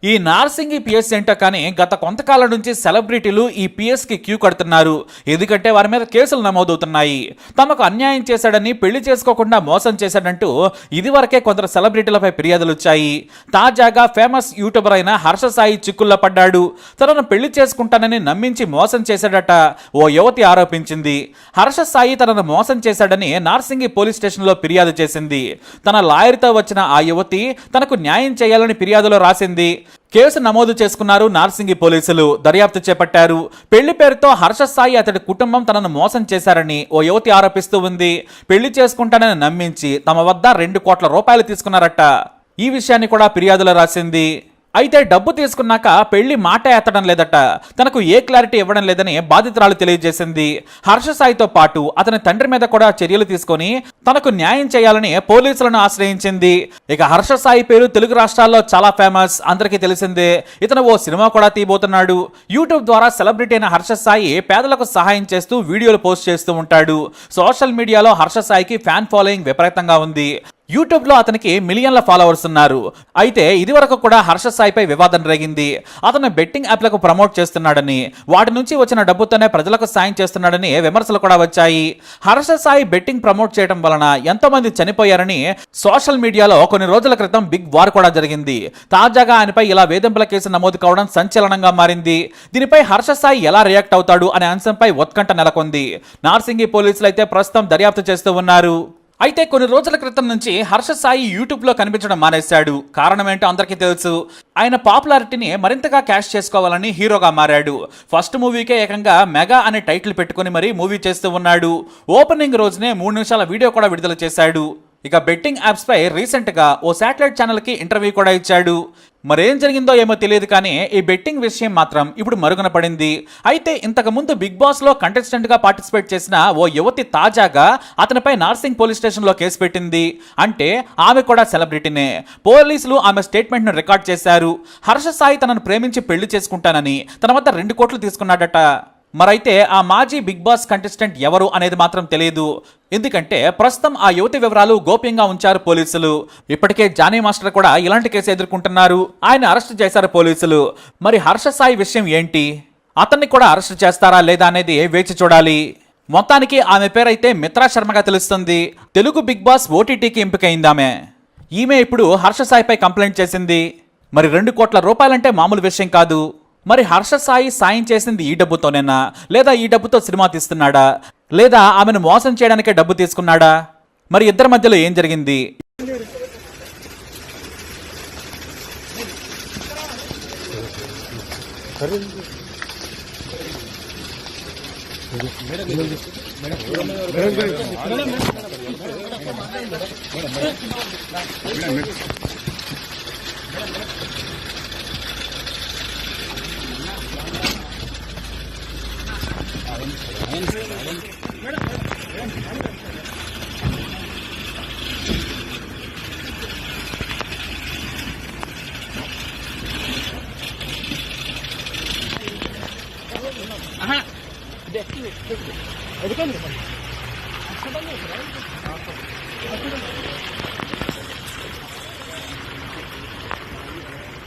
ఈ నార్సింగి పిఎస్ ఏంటో కానీ గత కొంతకాలం నుంచి సెలబ్రిటీలు ఈ పిఎస్ కి క్యూ కడుతున్నారు. ఎందుకంటే వారి మీద కేసులు నమోదవుతున్నాయి. తమకు అన్యాయం చేశాడని, పెళ్లి చేసుకోకుండా మోసం చేశాడంటూ ఇదివరకే కొందరు సెలబ్రిటీలపై ఫిర్యాదులు వచ్చాయి. తాజాగా ఫేమస్ యూట్యూబర్ అయిన హర్ష సాయి చిక్కుల్లో పడ్డాడు. తనను పెళ్లి చేసుకుంటానని నమ్మించి మోసం చేశాడట ఓ యువతి ఆరోపించింది. హర్ష సాయి తనను మోసం చేశాడని నార్సింగి పోలీస్ స్టేషన్లో ఫిర్యాదు చేసింది. తన లాయర్తో వచ్చిన ఆ యువతి తనకు న్యాయం చేయాలని ఫిర్యాదులో రాసింది. కేసు నమోదు చేసుకున్నారు నార్సింగి పోలీసులు. దర్యాప్తు చేపట్టారు. పెళ్లి పేరుతో హర్ష సాయి అతడి కుటుంబం తనను మోసం చేశారని ఓ యువతి ఆరోపిస్తూ ఉంది. పెళ్లి చేసుకుంటానని నమ్మించి తమ వద్ద 2 కోట్ల రూపాయలు తీసుకున్నారట. ఈ విషయాన్ని కూడా ఫిర్యాదులో రాసింది. అయితే డబ్బు తీసుకున్నాక పెళ్లి మాట ఎత్తడం లేదట. తనకు ఏ క్లారిటీ ఇవ్వడం లేదని బాధితురాలు తెలియజేసింది. హర్ష సాయితో పాటు అతని తండ్రి మీద కూడా చర్యలు తీసుకొని తనకు న్యాయం చేయాలని పోలీసులను ఆశ్రయించింది. ఇక హర్ష సాయి పేరు తెలుగు రాష్ట్రాల్లో చాలా ఫేమస్, అందరికీ తెలిసిందే. ఇతను ఓ సినిమా కూడా తీయబోతున్నాడు. యూట్యూబ్ ద్వారా సెలబ్రిటీ అయిన హర్ష సాయి పేదలకు సహాయం చేస్తూ వీడియోలు పోస్ట్ చేస్తూ ఉంటాడు. సోషల్ మీడియాలో హర్ష సాయికి ఫ్యాన్ ఫాలోయింగ్ విపరీతంగా ఉంది. యూట్యూబ్ లో అతనికి మిలియన్ల ఫాలోవర్స్ ఉన్నారు. అయితే ఇదివరకు కూడా హర్ష సాయిపై వివాదం రేగింది. అతను బెట్టింగ్ యాప్లకు ప్రమోట్ చేస్తున్నాడని, వాటి నుంచి వచ్చిన డబ్బుతోనే ప్రజలకు సాయం చేస్తున్నాడని విమర్శలు కూడా వచ్చాయి. హర్ష సాయి బెట్టింగ్ ప్రమోట్ చేయడం వలన ఎంతో మంది చనిపోయారని సోషల్ మీడియాలో కొన్ని రోజుల క్రితం బిగ్ వార్ కూడా జరిగింది. తాజాగా ఆయనపై ఇలా వేధింపుల కేసు నమోదు కావడం సంచలనంగా మారింది. దీనిపై హర్ష సాయి ఎలా రియాక్ట్ అవుతాడు అనే అంశంపై ఉత్కంఠ నెలకొంది. నార్సింగి పోలీసులు అయితే ప్రస్తుతం దర్యాప్తు చేస్తూ ఉన్నారు. అయితే కొన్ని రోజుల క్రితం నుంచి హర్ష సాయి యూట్యూబ్ లో కనిపించడం మానేశాడు. కారణం ఏంటో అందరికీ తెలుసు. ఆయన పాపులారిటీని మరింతగా క్యాష్ చేసుకోవాలని హీరోగా మారాడు. ఫస్ట్ మూవీకే ఏకంగా మెగా అనే టైటిల్ పెట్టుకుని మరీ మూవీ చేస్తూ ఉన్నాడు. ఓపెనింగ్ రోజునే 3 నిమిషాల వీడియో కూడా విడుదల చేశాడు. ఇక బెట్టింగ్ యాప్స్ పై రీసెంట్ గా ఓ శాటిలైట్ ఛానల్ కి ఇంటర్వ్యూ కూడా ఇచ్చాడు. మరేం జరిగిందో ఏమో తెలియదు కానీ ఈ బెట్టింగ్ విషయం మాత్రం ఇప్పుడు మరుగున పడింది. అయితే ఇంతకు ముందు బిగ్ బాస్ లో కంటెస్టెంట్ గా పార్టిసిపేట్ చేసిన ఓ యువతి తాజాగా అతనిపై నార్సింగ్ పోలీస్ స్టేషన్ లో కేసు పెట్టింది. అంటే ఆమె కూడా సెలబ్రిటీనే. పోలీసులు ఆమె స్టేట్మెంట్ ను రికార్డ్ చేశారు. హర్ష సాయి తనను ప్రేమించి పెళ్లి చేసుకుంటానని తన వద్ద 2 కోట్లు తీసుకున్నాడట. మరైతే ఆ మాజీ బిగ్ బాస్ కంటెస్టెంట్ ఎవరు అనేది మాత్రం తెలియదు. ఎందుకంటే ప్రస్తుతం ఆ యువతి వివరాలు గోప్యంగా ఉంచారు పోలీసులు. ఇప్పటికే జానీ మాస్టర్ కూడా ఇలాంటి కేసు ఎదుర్కొంటున్నారు. ఆయన అరెస్ట్ చేశారు పోలీసులు. మరి హర్ష సాయి విషయం ఏంటి? అతన్ని కూడా అరెస్ట్ చేస్తారా లేదా అనేది వేచి చూడాలి. మొత్తానికి ఆమె పేరైతే మిత్రా శర్మగా తెలుస్తుంది. తెలుగు బిగ్ బాస్ ఓటీటీకి ఎంపికైంది ఈమె ఇప్పుడు హర్ష సాయిపై కంప్లైంట్ చేసింది. మరి 2 కోట్ల రూపాయలంటే మామూలు విషయం కాదు. మరి హర్ష సాయి సాయం చేసింది ఈ డబ్బుతోనేనా, లేదా ఈ డబ్బుతో సినిమా తీస్తున్నాడా, లేదా ఆమెను మోసం చేయడానికే డబ్బు తీసుకున్నాడా? మరి ఇద్దరి మధ్యలో ఏం జరిగింది? Aha,